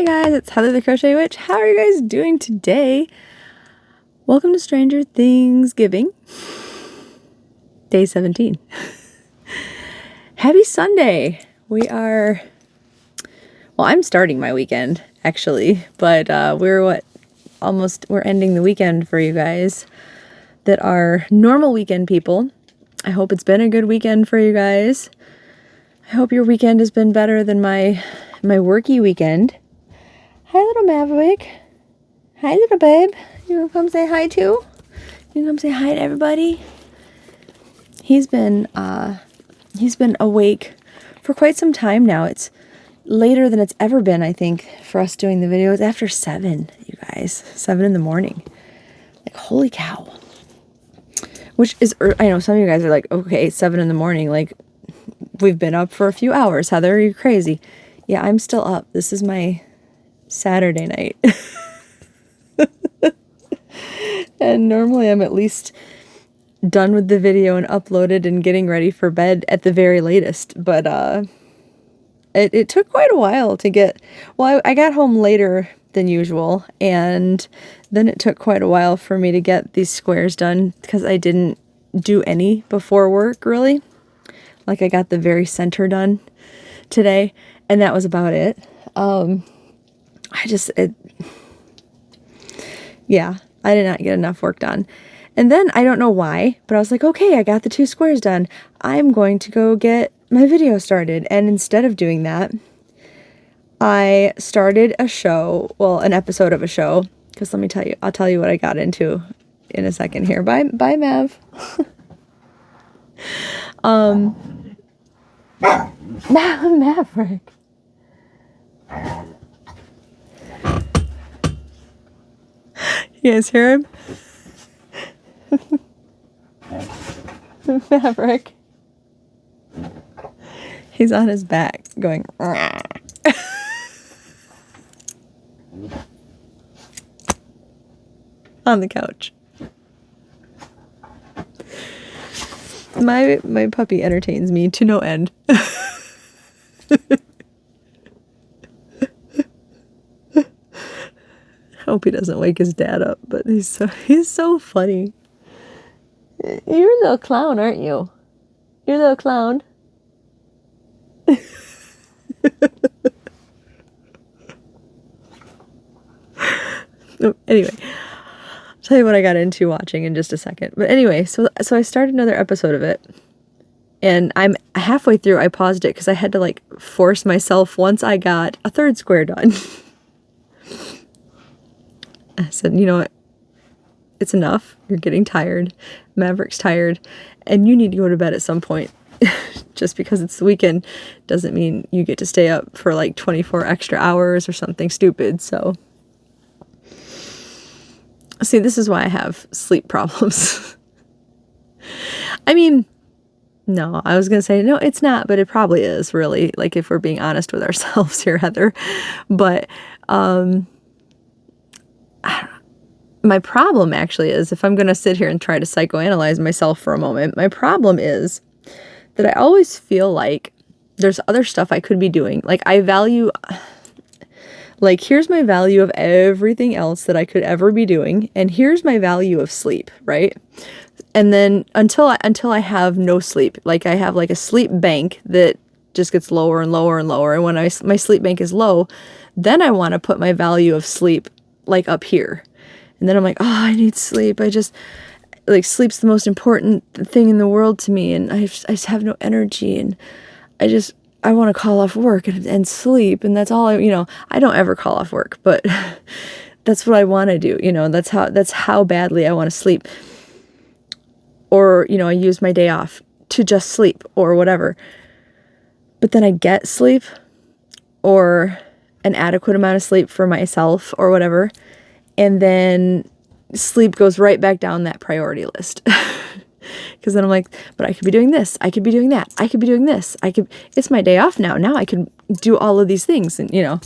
Hi guys, it's Heather the Crochet Witch. How are you guys doing today? Welcome to Stranger Things Giving, day 17. Happy Sunday. Well, I'm starting my weekend actually, but we're ending the weekend for you guys that are normal weekend people. I hope it's been a good weekend for you guys. I hope your weekend has been better than my worky weekend. Hi, little Maverick. Hi, little babe. You want to come say hi too? You come say hi to everybody? He's been awake for quite some time now. It's later than it's ever been, I think, for us doing the video. It's after 7, you guys. 7 in the morning. Like, holy cow. Which is, I know some of you guys are like, okay, 7 in the morning. Like, we've been up for a few hours. Heather, you're crazy. Yeah, I'm still up. This is my Saturday night. And normally I'm at least done with the video and uploaded and getting ready for bed at the very latest. But it took quite a while to get... Well, I got home later than usual, and then it took quite a while for me to get these squares done because I didn't do any before work, really. Like, I got the very center done today, and that was about it. I did not get enough work done. And then, I don't know why, but I was like, okay, I got the 2 squares done. I'm going to go get my video started. And instead of doing that, I started an episode of a show. Because let me tell you, I'll tell you what I got into in a second here. Bye, Mav. Maverick. You guys hear him? Maverick. He's on his back going on the couch. My puppy entertains me to no end. Hope he doesn't wake his dad up, but he's so funny. You're a little clown, aren't you? You're a little clown. Anyway, I'll tell you what I got into watching in just a second. But anyway, so I started another episode of it, and I'm halfway through. I paused it because I had to like force myself once I got a 3rd square done. I said, you know what? It's enough. You're getting tired. Maverick's tired. And you need to go to bed at some point. Just because it's the weekend doesn't mean you get to stay up for like 24 extra hours or something stupid. So, see, this is why I have sleep problems. I mean, no, I was going to say, no, it's not, but it probably is, really. Like, if we're being honest with ourselves here, Heather. But, my problem actually is, if I'm going to sit here and try to psychoanalyze myself for a moment, my problem is that I always feel like there's other stuff I could be doing. Like, here's my value of everything else that I could ever be doing, and here's my value of sleep, right? And then until I have no sleep, like I have like a sleep bank that just gets lower and lower and lower, and when my sleep bank is low, then I want to put my value of sleep like up here. And then I'm like, oh, I need sleep. Sleep's the most important thing in the world to me. And I just have no energy. And I want to call off work and sleep. And that's all I don't ever call off work, but that's what I want to do. That's how badly I want to sleep. Or, I use my day off to just sleep or whatever. But then I get sleep or an adequate amount of sleep for myself or whatever. And then sleep goes right back down that priority list. Because then I'm like, but I could be doing this. I could be doing that. I could be doing this. It's my day off now. Now I can do all of these things. And, and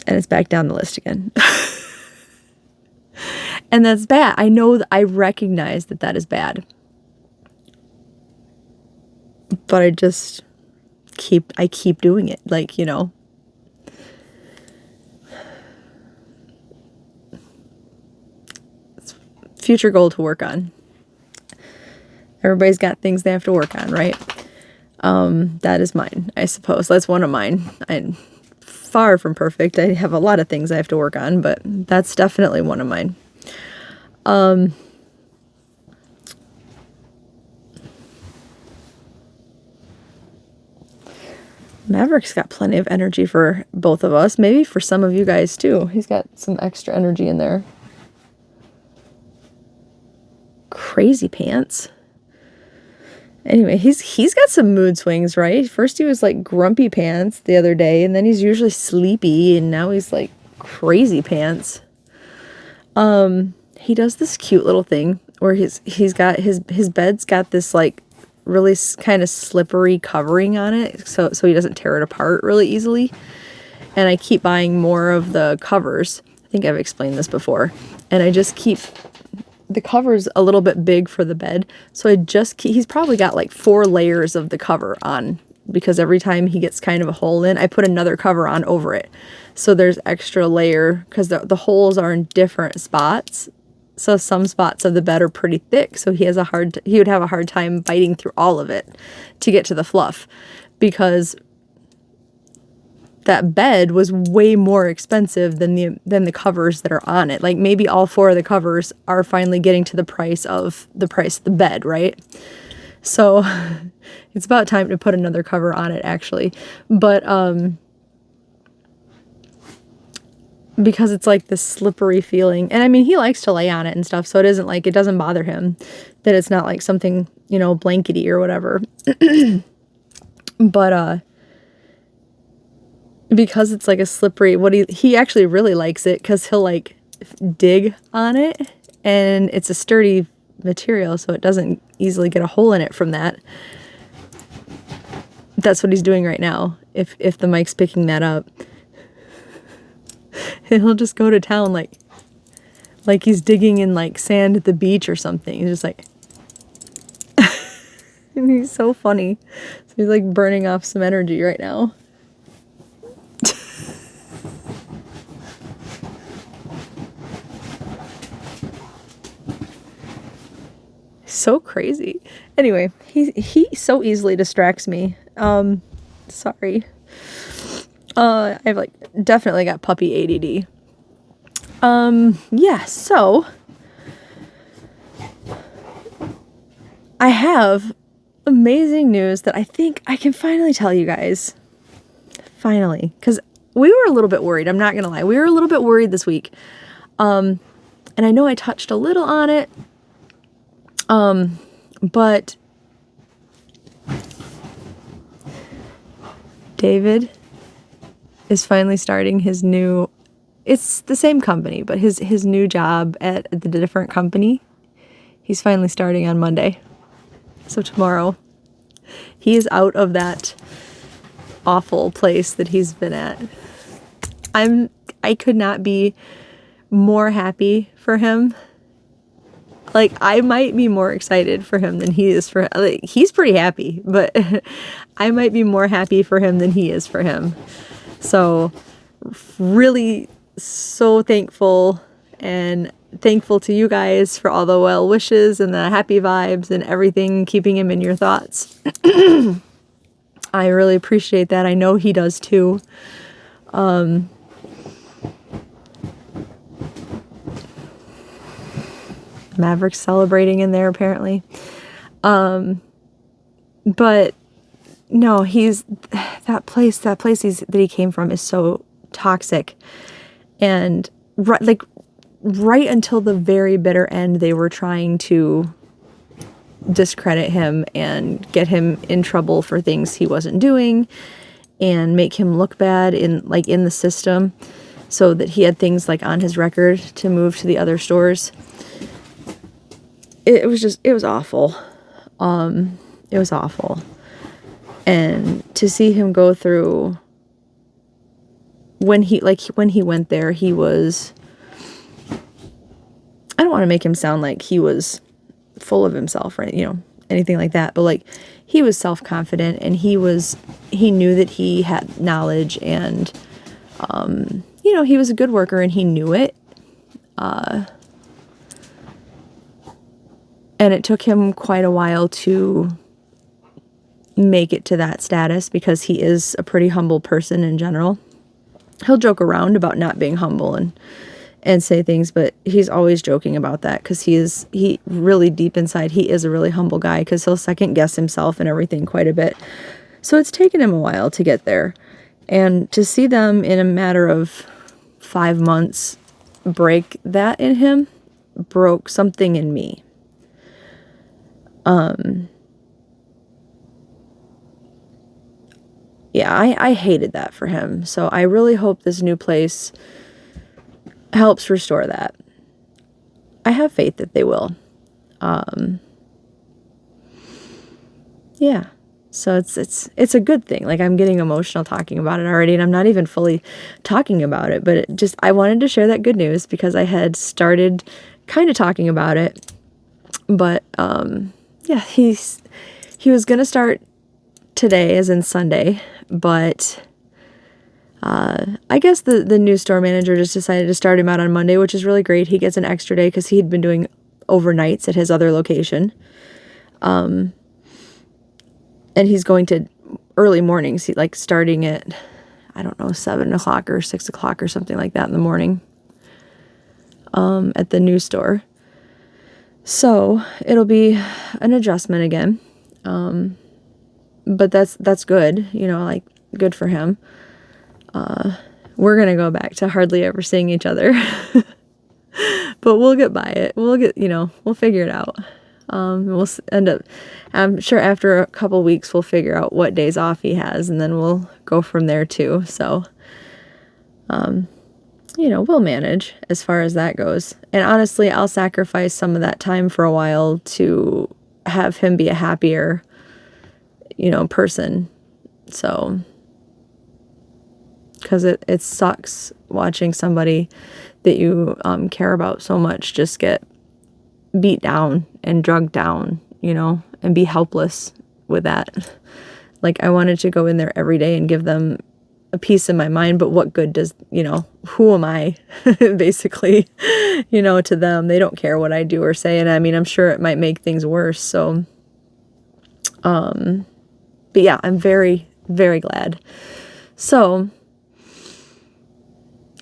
it's back down the list again. And that's bad. I recognize that is bad. But I just keep doing it. Like, you know, it's a future goal to work on. Everybody's got things they have to work on, right? That is mine, I suppose. That's one of mine. I'm far from perfect. I have a lot of things I have to work on, but that's definitely one of mine. Maverick's got plenty of energy for both of us. Maybe for some of you guys too. He's got some extra energy in there. Crazy pants. Anyway, he's got some mood swings, right? First he was like grumpy pants the other day, and then he's usually sleepy, and now he's like crazy pants. He does this cute little thing where he's got his bed's got this like really kind of slippery covering on it, so he doesn't tear it apart really easily. And I keep buying more of the covers. I think I've explained this before. And I just keep the cover's a little bit big for the bed, so he's probably got like 4 layers of the cover on, because every time he gets kind of a hole in, I put another cover on over it. So there's extra layer, because the holes are in different spots. So some spots of the bed are pretty thick, so he would have a hard time biting through all of it to get to the fluff, because that bed was way more expensive than the covers that are on it. Like maybe all 4 of the covers are finally getting to the price of the bed, right? So it's about time to put another cover on it, actually. But because it's like this slippery feeling, and I mean, he likes to lay on it and stuff, so it isn't like, it doesn't bother him that it's not like something, you know, blankety or whatever. But because it's like a slippery, he actually really likes it, because he'll like dig on it, and it's a sturdy material, so it doesn't easily get a hole in it from that. That's what he's doing right now, if the mic's picking that up. He'll just go to town like he's digging in like sand at the beach or something. He's just like and he's so funny. So he's like burning off some energy right now. So crazy. Anyway, he so easily distracts me. Sorry. I've like definitely got puppy ADD. Yeah, so I have amazing news that I think I can finally tell you guys. Finally, because we were a little bit worried. I'm not gonna lie, we were a little bit worried this week. And I know I touched a little on it. But David is finally starting his new, it's the same company, but his new job at the different company. He's finally starting on Monday. So tomorrow he is out of that awful place that he's been at. I could not be more happy for him. Like, I might be more excited for him than he is for, like, he's pretty happy, but I might be more happy for him than he is for him. So really so thankful, and thankful to you guys for all the well wishes and the happy vibes and everything, keeping him in your thoughts. I really appreciate that. I know he does too. Maverick's celebrating in there apparently. But no, that place that he came from is so toxic. And right until the very bitter end, they were trying to discredit him and get him in trouble for things he wasn't doing and make him look bad in the system, so that he had things like on his record to move to the other stores. It was awful. It was awful. And to see him go through, when he went there, he was, I don't want to make him sound like he was full of himself or, anything like that, but he was self-confident, and he knew that he had knowledge, and you know, he was a good worker and he knew it. And it took him quite a while to make it to that status, because he is a pretty humble person in general. He'll joke around about not being humble and say things, but he's always joking about that, because he really deep inside, he is a really humble guy, because he'll second guess himself and everything quite a bit. So it's taken him a while to get there. And to see them in a matter of 5 months break that in him broke something in me. Yeah, I hated that for him. So I really hope this new place helps restore that. I have faith that they will. Yeah. So it's a good thing. Like, I'm getting emotional talking about it already, and I'm not even fully talking about it, but I wanted to share that good news, because I had started kind of talking about it. But yeah, he was going to start today, as in Sunday, but I guess the new store manager just decided to start him out on Monday, which is really great. He gets an extra day because he had been doing overnights at his other location. And he's going to early mornings, like starting at, I don't know, 7 o'clock or 6 o'clock or something like that in the morning, at the new store. So it'll be an adjustment again. But that's good, you know, like, good for him. We're going to go back to hardly ever seeing each other, but we'll get by it. We'll figure it out. We'll end up, I'm sure after a couple weeks, we'll figure out what days off he has, and then we'll go from there too. So, we'll manage as far as that goes. And honestly, I'll sacrifice some of that time for a while to have him be a happier, person. So, because it sucks watching somebody that you care about so much just get beat down and drugged down, and be helpless with that. Like, I wanted to go in there every day and give them a piece of my mind, but what good does, who am I basically, to them? They don't care what I do or say. And I mean, I'm sure it might make things worse. So, but yeah, I'm very, very glad. So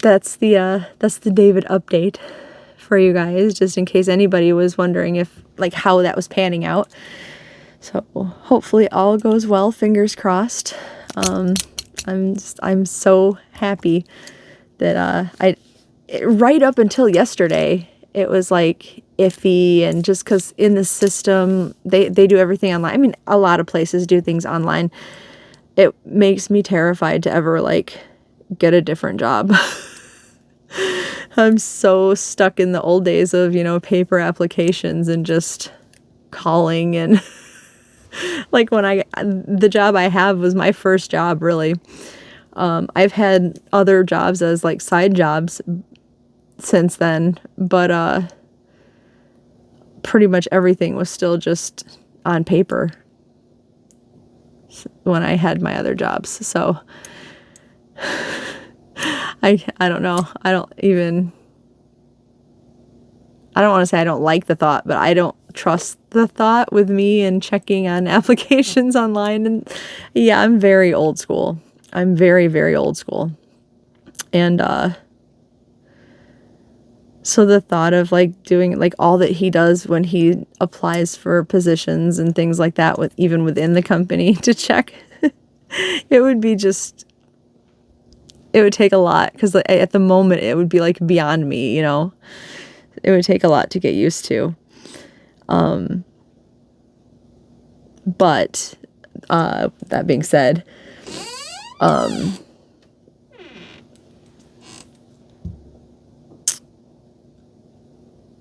that's the David update for you guys, just in case anybody was wondering how that was panning out. So hopefully all goes well, fingers crossed. I'm so happy that right up until yesterday, it was like iffy, and just because in the system they do everything online. I mean, a lot of places do things online. It makes me terrified to ever get a different job. I'm so stuck in the old days of, paper applications and just calling, and the job I have was my first job, really. I've had other jobs as side jobs since then, but pretty much everything was still just on paper when I had my other jobs. So I don't know. I don't want to say I don't like the thought, but I don't trust the thought with me and checking on applications online. And yeah, I'm very old school. I'm very, very old school. And so the thought of doing all that he does when he applies for positions and things like that, even within the company, to check, it would take a lot, because at the moment it would be beyond me, it would take a lot to get used to. But that being said,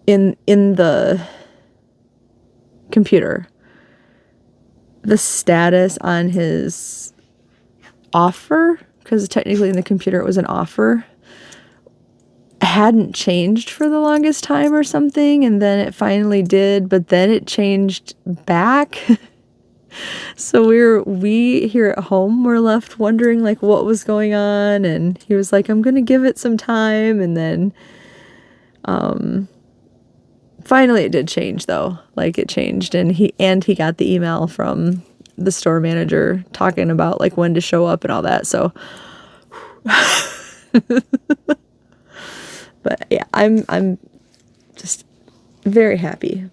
in the computer, the status on his offer, because technically in the computer it was an offer, hadn't changed for the longest time or something, and then it finally did, but then it changed back. So we here at home were left wondering like what was going on, and he was like, I'm gonna give it some time, and then finally it did change though. Like it changed, and he got the email from the store manager talking about like when to show up and all that. So but yeah, I'm just very happy.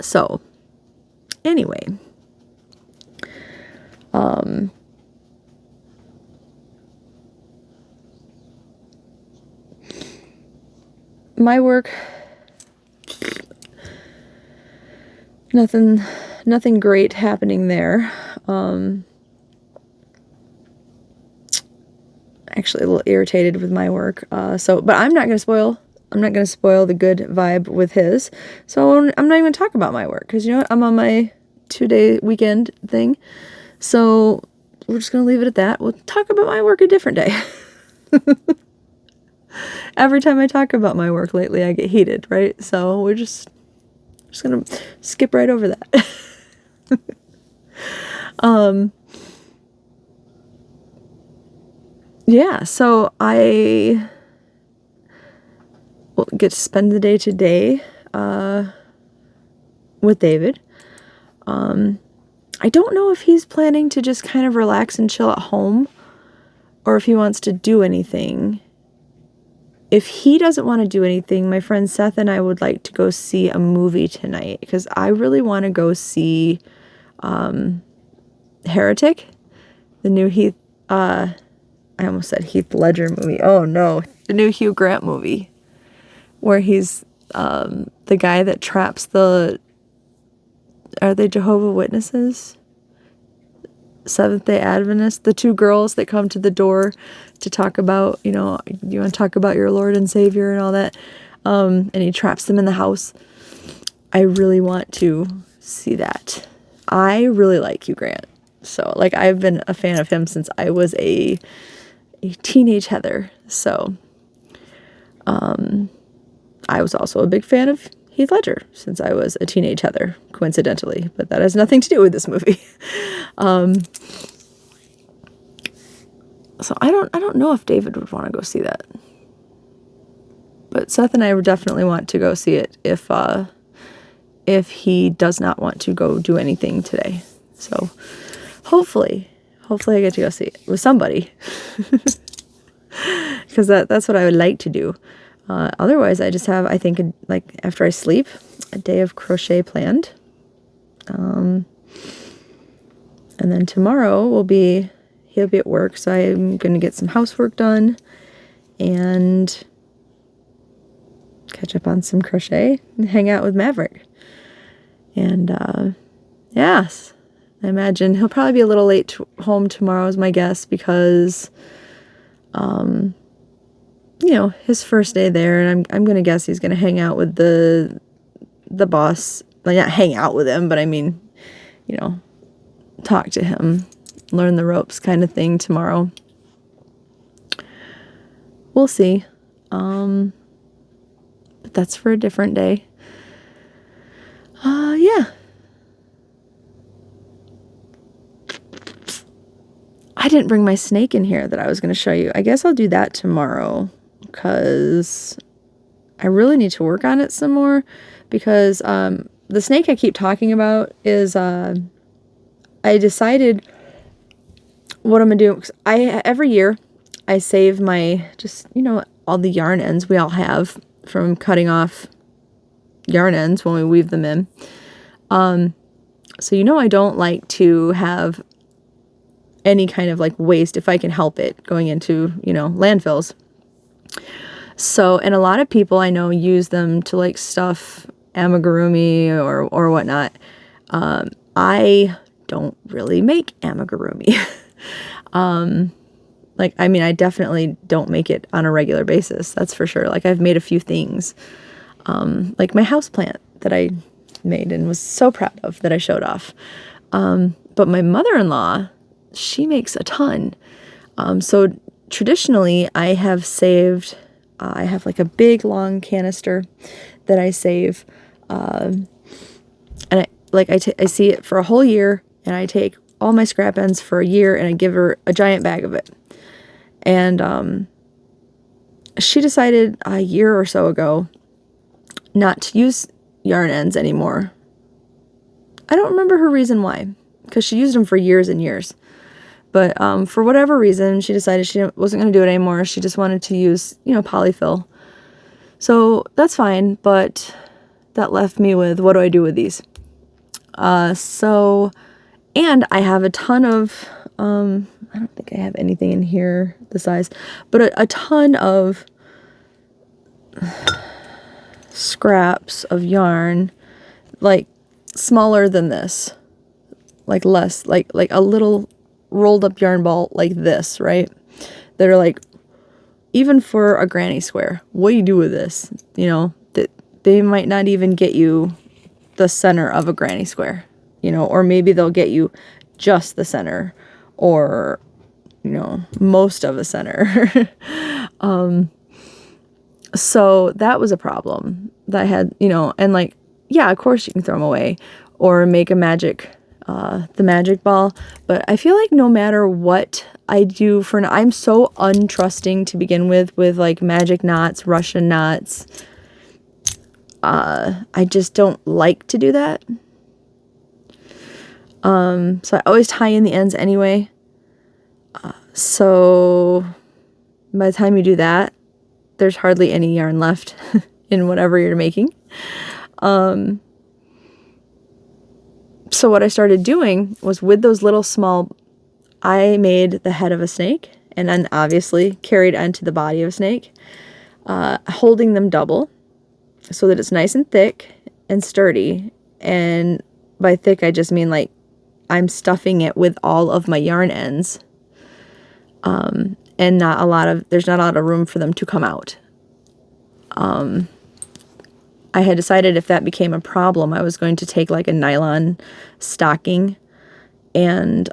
So anyway, my work, nothing great happening there. Actually a little irritated with my work. But I'm not going to spoil the good vibe with his. So I'm not even going to talk about my work because you know what? I'm on my 2-day weekend thing. So we're just going to leave it at that. We'll talk about my work a different day. Every time I talk about my work lately, I get heated, right? So we're just going to skip right over that. Yeah, so I will get to spend the day today with David. I don't know if he's planning to just kind of relax and chill at home or if he wants to do anything. If he doesn't want to do anything, my friend Seth and I would like to go see a movie tonight because I really want to go see Heretic, the new I almost said Heath Ledger movie. Oh no, the new Hugh Grant movie where he's the guy that traps are they Jehovah's Witnesses? Seventh-day Adventists, the two girls that come to the door to talk about, you want to talk about your Lord and Savior and all that. And he traps them in the house. I really want to see that. I really like Hugh Grant. So, like, I've been a fan of him since I was a teenage Heather. So, I was also a big fan of Heath Ledger since I was a teenage Heather, coincidentally, but that has nothing to do with this movie. So I don't know if David would want to go see that, but Seth and I would definitely want to go see it if he does not want to go do anything today. So hopefully I get to go see it with somebody because that's what I would like to do. Otherwise, I just have, I think, like after I sleep, a day of crochet planned. And then tomorrow he'll be at work, so I'm going to get some housework done and catch up on some crochet and hang out with Maverick. And, yes, I imagine he'll probably be a little late home tomorrow is my guess because, his first day there, and I'm going to guess he's going to hang out with the boss. Like, not hang out with him, but I mean, talk to him, learn the ropes kind of thing tomorrow. We'll see. But that's for a different day. Yeah. I didn't bring my snake in here that I was going to show you. I guess I'll do that tomorrow because I really need to work on it some more because the snake I keep talking about is I decided what I'm going to do. 'Cause every year I save my all the yarn ends we all have from cutting off yarn ends when we weave them in. So I don't like to have any kind of like waste if I can help it going into, landfills. So, and a lot of people I know use them to like stuff amigurumi or whatnot. I don't really make amigurumi. I definitely don't make it on a regular basis. That's for sure. Like I've made a few things, like my house plant that I made and was so proud of that I showed off. But my mother-in-law, she makes a ton. So traditionally I have saved, I have like a big long canister that I save. And I see it for a whole year and I take all my scrap ends for a year and I give her a giant bag of it. And she decided a year or so ago not to use yarn ends anymore. I don't remember her reason why, because she used them for years and years. But for whatever reason, she decided she wasn't going to do it anymore. She just wanted to use, polyfill. So that's fine, but that left me with, what do I do with these? And I have a ton of, I don't think I have anything in here the size, but a ton of scraps of yarn, like smaller than this, like less, like a little rolled up yarn ball like this, right? That are like, even for a granny square, what do you do with this? That they might not even get you the center of a granny square, or maybe they'll get you just the center, or, most of a center. So that was a problem that I had, and like, yeah, of course you can throw them away or make a the magic ball. But I feel like no matter what I do I'm so untrusting to begin with like magic knots, Russian knots. I just don't like to do that. So I always tie in the ends anyway. So by the time you do that, there's hardly any yarn left in whatever you're making. So what I started doing was, with those little small, I made the head of a snake and then obviously carried onto the body of a snake, holding them double so that it's nice and thick and sturdy. And by thick, I just mean like I'm stuffing it with all of my yarn ends. And there's not a lot of room for them to come out. I had decided if that became a problem, I was going to take like a nylon stocking and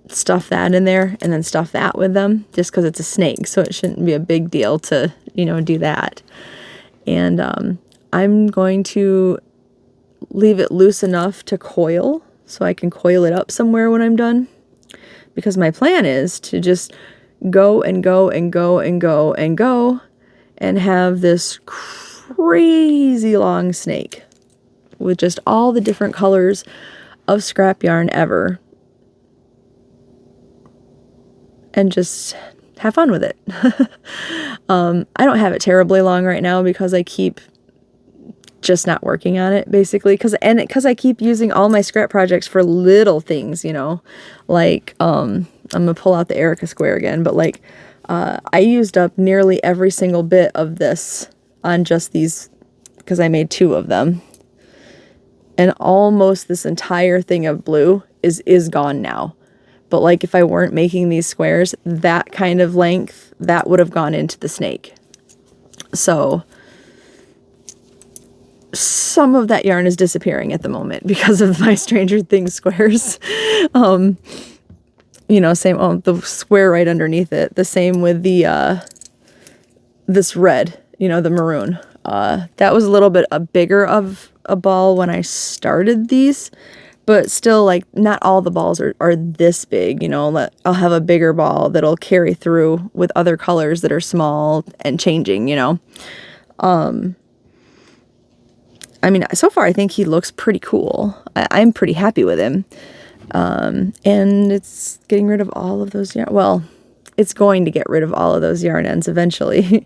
stuff that in there and then stuff that with them, just because it's a snake, so it shouldn't be a big deal to, do that. And I'm going to leave it loose enough to coil, so I can coil it up somewhere when I'm done, because my plan is to just go and go and go and go and go and have this crazy long snake with just all the different colors of scrap yarn ever, and just have fun with it. I don't have it terribly long right now because I keep just not working on it, basically, because I keep using all my scrap projects for little things, like I'm gonna pull out the Erica square again, but like I used up nearly every single bit of this on just these, because I made 2 of them, and almost this entire thing of blue is gone now. But like, if I weren't making these squares that kind of length, that would have gone into the snake. So some of that yarn is disappearing at the moment because of my Stranger Things squares. Same, the square right underneath it. The same with the this red, the maroon. That was a little bit bigger of a ball when I started these, but still, like, not all the balls are this big, I'll have a bigger ball that'll carry through with other colors that are small and changing, I mean, so far I think he looks pretty cool. I'm pretty happy with him. And it's getting rid of all of those yarn. Well, it's going to get rid of all of those yarn ends eventually.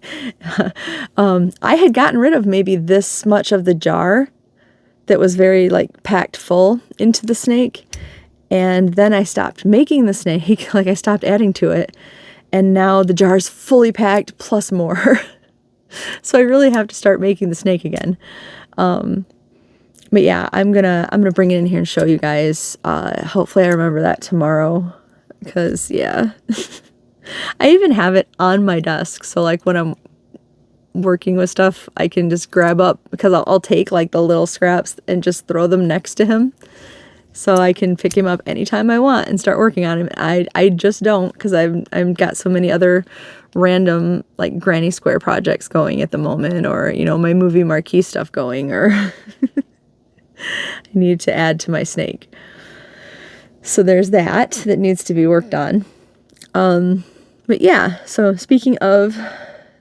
I had gotten rid of maybe this much of the jar that was very like packed full into the snake. And then I stopped making the snake, like I stopped adding to it. And now the jar's fully packed plus more. So I really have to start making the snake again. But yeah, I'm gonna bring it in here and show you guys. Hopefully I remember that tomorrow, because yeah. I even have it on my desk, so like when I'm working with stuff, I can just grab up, because I'll take like the little scraps and just throw them next to him, so I can pick him up anytime I want and start working on him. I just don't, because I've got so many other random like granny square projects going at the moment, or my movie marquee stuff going, or I need to add to my snake. So there's that needs to be worked on. But yeah, so speaking of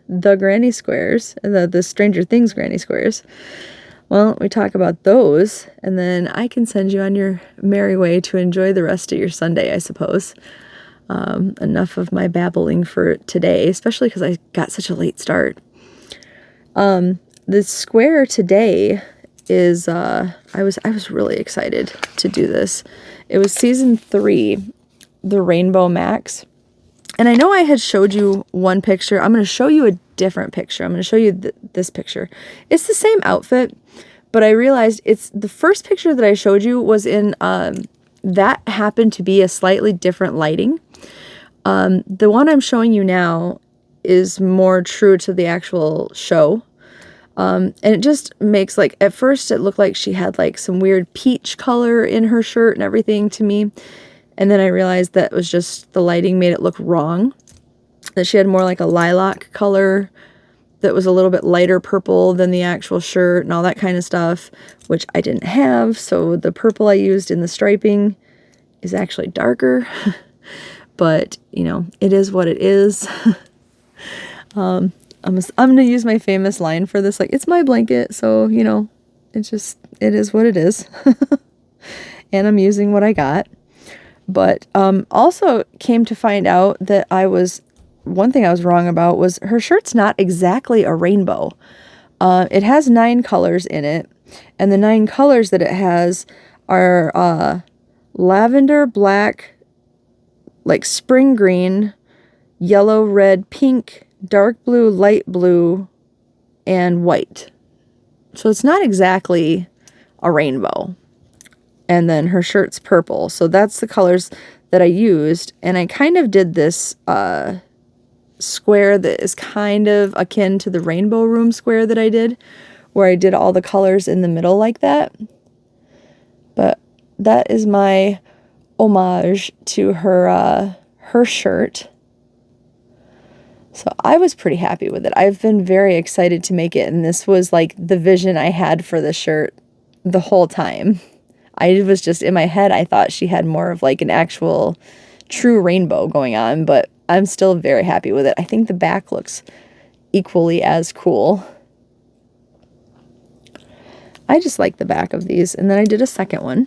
the granny squares, the Stranger Things granny squares, well, we talk about those, and then I can send you on your merry way to enjoy the rest of your Sunday, I suppose. Enough of my babbling for today, especially because I got such a late start. The square today is, I was really excited to do this. It was season 3, the Rainbow Max. And I know I had showed you one picture. I'm going to show you a different picture. I'm going to show you this picture. It's the same outfit, but I realized it's the first picture that I showed you was in, that happened to be a slightly different lighting. The one I'm showing you now is more true to the actual show. And it just makes, like, at first it looked like she had like some weird peach color in her shirt and everything to me. And then I realized that was just the lighting made it look wrong. That she had more like a lilac color that was a little bit lighter purple than the actual shirt and all that kind of stuff, which I didn't have. So the purple I used in the striping is actually darker. But, you know, it is what it is. I'm going to use my famous line for this. Like, it's my blanket. So, you know, it is what it is. And I'm using what I got. But also came to find out that one thing I was wrong about was her shirt's not exactly a rainbow. It has 9 colors in it. And the 9 colors that it has are lavender, black, like spring green, yellow, red, pink, dark blue, light blue, and white. So it's not exactly a rainbow. And then her shirt's purple. So that's the colors that I used. And I kind of did this square that is kind of akin to the rainbow room square that I did, where I did all the colors in the middle like that. But that is my homage to her shirt. So I was pretty happy with it. I've been very excited to make it, and this was like the vision I had for the shirt the whole time. I was just in my head, I thought she had more of like an actual true rainbow going on, but I'm still very happy with it. I think the back looks equally as cool. I just like the back of these. And then I did a second one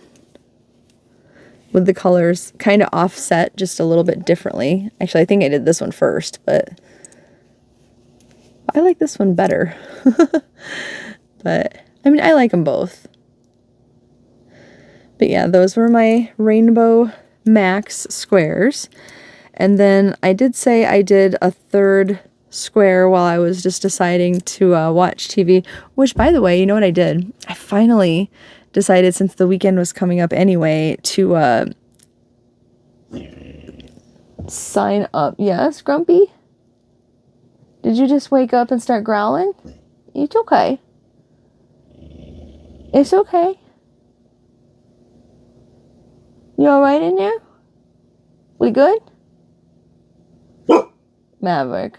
with the colors kind of offset just a little bit differently. Actually, I think I did this one first, but I like this one better. But, I mean, I like them both. But yeah, those were my Rainbow Max squares. And then I did say I did a third square while I was just deciding to watch TV. Which, by the way, you know what I did? I finally decided, since the weekend was coming up anyway, to sign up. Yes, Grumpy? Did you just wake up and start growling? It's okay. It's okay. You alright in there? We good? Maverick.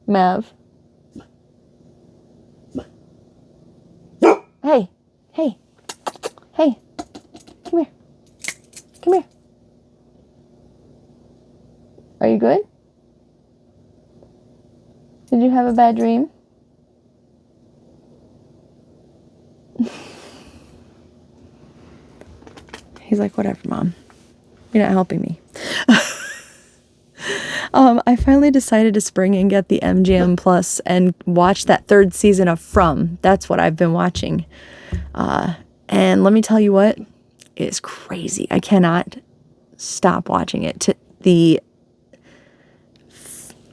Mav. Hey. Hey. Hey. Come here. Come here. Are you good? Did you have a bad dream? He's like, whatever, Mom. You're not helping me. I finally decided to spring and get the MGM Plus and watch that 3rd season of From. That's what I've been watching. And let me tell you what, it's crazy. I cannot stop watching it.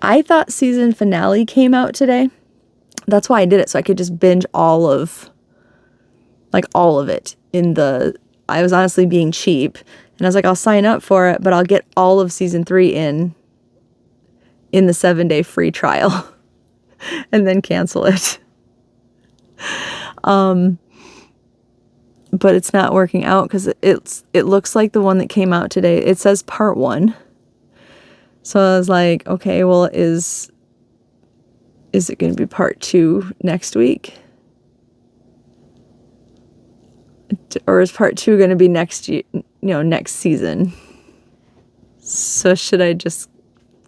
I thought season finale came out today. That's why I did it, so I could just binge all of it I was honestly being cheap, and I was like, I'll sign up for it, but I'll get all of season 3 in the 7-day free trial and then cancel it. But it's not working out because it looks like the one that came out today. It says part 1. So I was like, okay, well, is it going to be part 2 next week? Or is part 2 going to be next next season. So should I just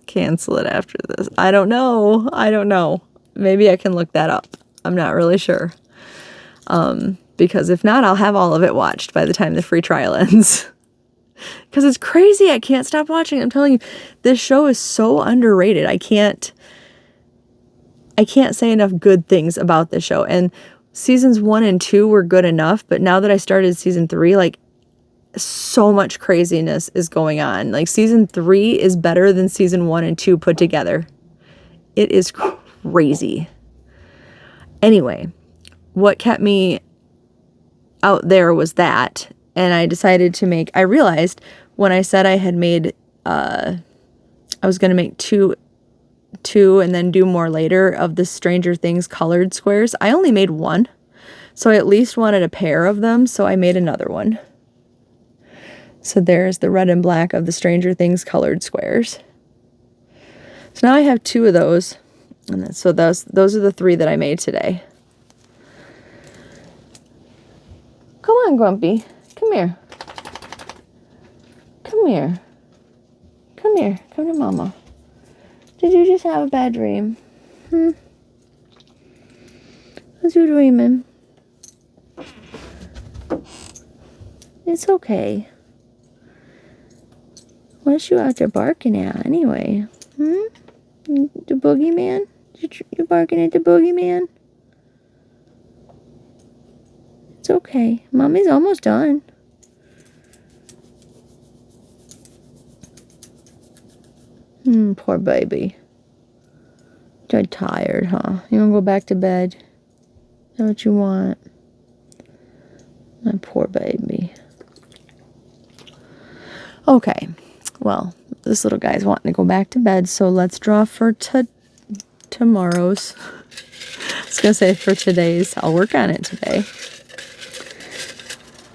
cancel it after this? I don't know. Maybe I can look that up. I'm not really sure. Because if not, I'll have all of it watched by the time the free trial ends. Because it's crazy. I can't stop watching it. I'm telling you, this show is so underrated. I can't say enough good things about this show. And seasons 1 and 2 were good enough, but now that I started season 3, like, so much craziness is going on. Like, season 3 is better than season 1 and 2 put together. It is crazy. Anyway, what kept me out there was that, and I decided to make, I realized when I said I had made, I was going to make two and then do more later of the Stranger Things colored squares. I only made one, so I at least wanted a pair of them, so I made another one. So there's the red and black of the Stranger Things colored squares. So now I have 2 of those, and then, so those are the 3 that I made today. Come on, Grumpy. Come here. Come here. Come here. Come to Mama. Did you just have a bad dream? Was you dreaming? It's okay. What's you out there barking at anyway? The boogeyman? You barking at the boogeyman? It's okay. Mommy's almost done. Poor baby. You're tired, huh? You want to go back to bed? Is that what you want? My poor baby. Okay. Well, this little guy's wanting to go back to bed, so let's draw for tomorrow's. I was going to say for today's. I'll work on it today.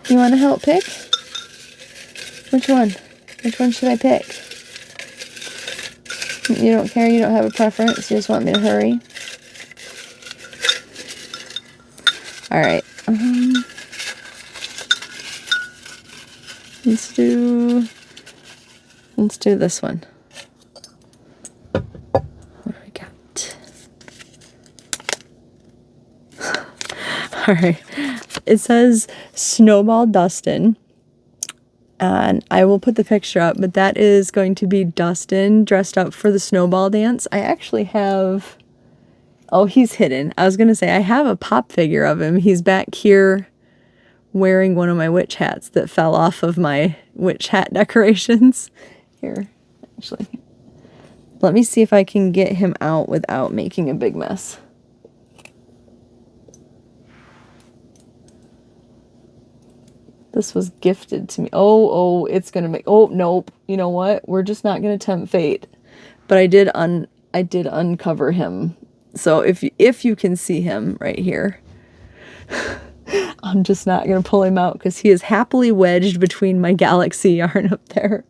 You want to help pick? Which one? Which one should I pick? You don't care? You don't have a preference? You just want me to hurry? Alright. Let's do this one. What do we got? Alright. It says Snowball Dustin. And I will put the picture up, but that is going to be Dustin dressed up for the snowball dance. I actually have... Oh, he's hidden. I was going to say, I have a pop figure of him. He's back here wearing one of my witch hats that fell off of my witch hat decorations. Here, actually. Let me see if I can get him out without making a big mess. This was gifted to me. Oh, it's going to make... Oh, nope. You know what? We're just not going to tempt fate. But I did uncover him. So if you can see him right here, I'm just not going to pull him out because he is happily wedged between my galaxy yarn up there.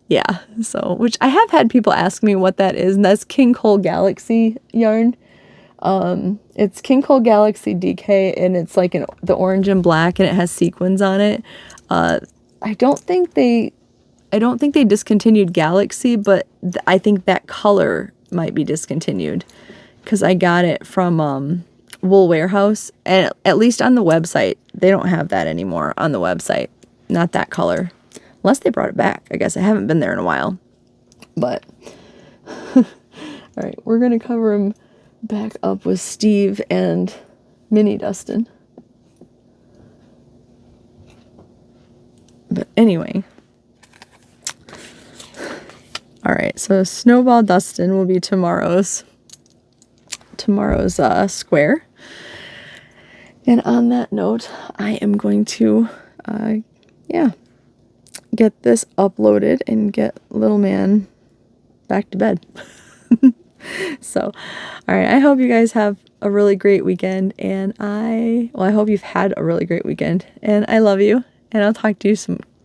Yeah. So, which I have had people ask me what that is, and that's King Cole Galaxy yarn. It's King Cole Galaxy DK, and it's like the orange and black, and it has sequins on it. I don't think they discontinued Galaxy, but I think that color might be discontinued because I got it from Wool Warehouse, and at least on the website they don't have that anymore on the website. Not that color, unless they brought it back. I guess I haven't been there in a while, but all right, we're gonna cover him back up with Steve and Mini Dustin. But anyway, all right, so Snowball Dustin will be tomorrow's square. And on that note, I am going to get this uploaded and get little man back to bed. So, all right, I hope you guys have a really great weekend, and I hope you've had a really great weekend, and I love you, and I'll talk to you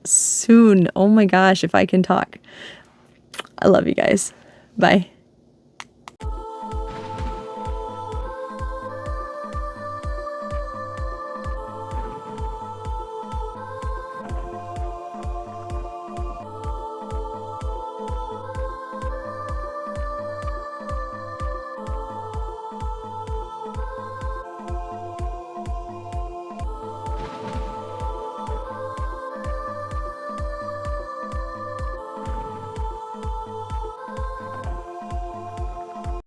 soon. Oh my gosh, if I can talk. I love you guys. Bye.